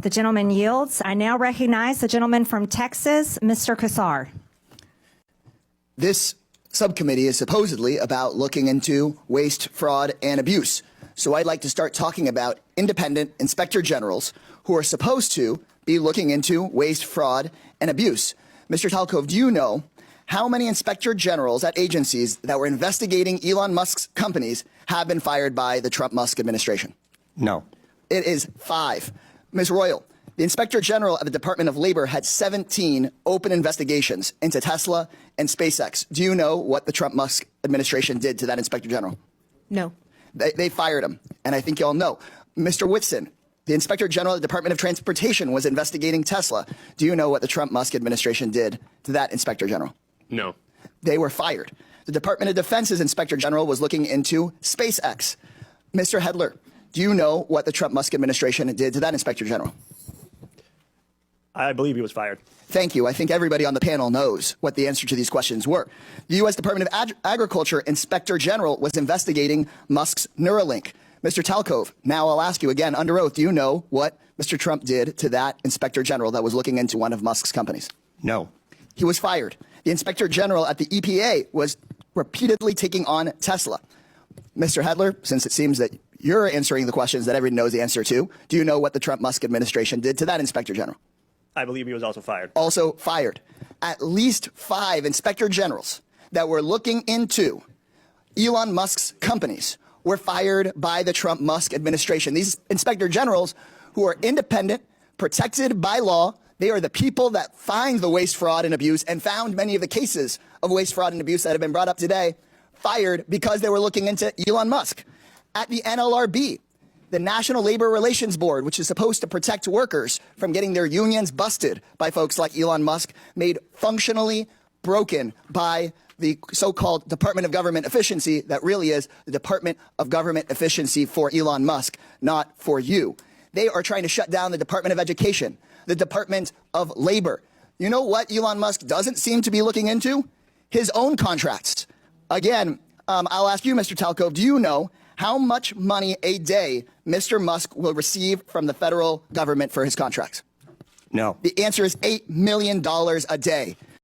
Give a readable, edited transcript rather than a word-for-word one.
The gentleman yields. I now recognize the gentleman from Texas, Mr. Kassar. This subcommittee is supposedly about looking into waste, fraud, and abuse. So I'd like to start talking about independent inspector generals who are supposed to be looking into waste, fraud, and abuse. Mr. Talkov, do you know how many inspector generals at agencies that were investigating Elon Musk's companies have been fired by the Trump-Musk administration? No. It is 5. Ms. Royal, the Inspector General of the Department of Labor had 17 open investigations into Tesla and SpaceX. Do you know what the Trump-Musk administration did to that Inspector General? No. They fired him, and I think you all know. Mr. Whitson, the Inspector General of the Department of Transportation was investigating Tesla. Do you know what the Trump-Musk administration did to that Inspector General? No. They were fired. The Department of Defense's Inspector General was looking into SpaceX. Mr. Hedler, do you know what the Trump-Musk administration did to that Inspector General? I believe he was fired. Thank you. I think everybody on the panel knows what the answer to these questions were. The U.S. Department of Agriculture Inspector General was investigating Musk's Neuralink. Mr. Talkov, now I'll ask you again under oath, do you know what Mr. Trump did to that Inspector General that was looking into one of Musk's companies? No. He was fired. The Inspector General at the EPA was repeatedly taking on Tesla. Mr. Hedler, since it seems that you're answering the questions that everybody knows the answer to, do you know what the Trump-Musk administration did to that Inspector General? I believe he was also fired. Also fired. At least 5 inspector generals that were looking into Elon Musk's companies were fired by the Trump-Musk administration. These inspector generals, who are independent, protected by law, they are the people that find the waste, fraud, and abuse and found many of the cases of waste, fraud, and abuse that have been brought up today, fired because they were looking into Elon Musk. At the NLRB, the National Labor Relations Board, which is supposed to protect workers from getting their unions busted by folks like Elon Musk, made functionally broken by the so-called Department of Government Efficiency that really is the Department of Government Efficiency for Elon Musk, not for you. They are trying to shut down the Department of Education, the Department of Labor. You know what Elon Musk doesn't seem to be looking into? His own contracts. Again, I'll ask you, Mr. Talkov, do you know how much money a day Mr. Musk will receive from the federal government for his contracts? No. The answer is $8 million a day.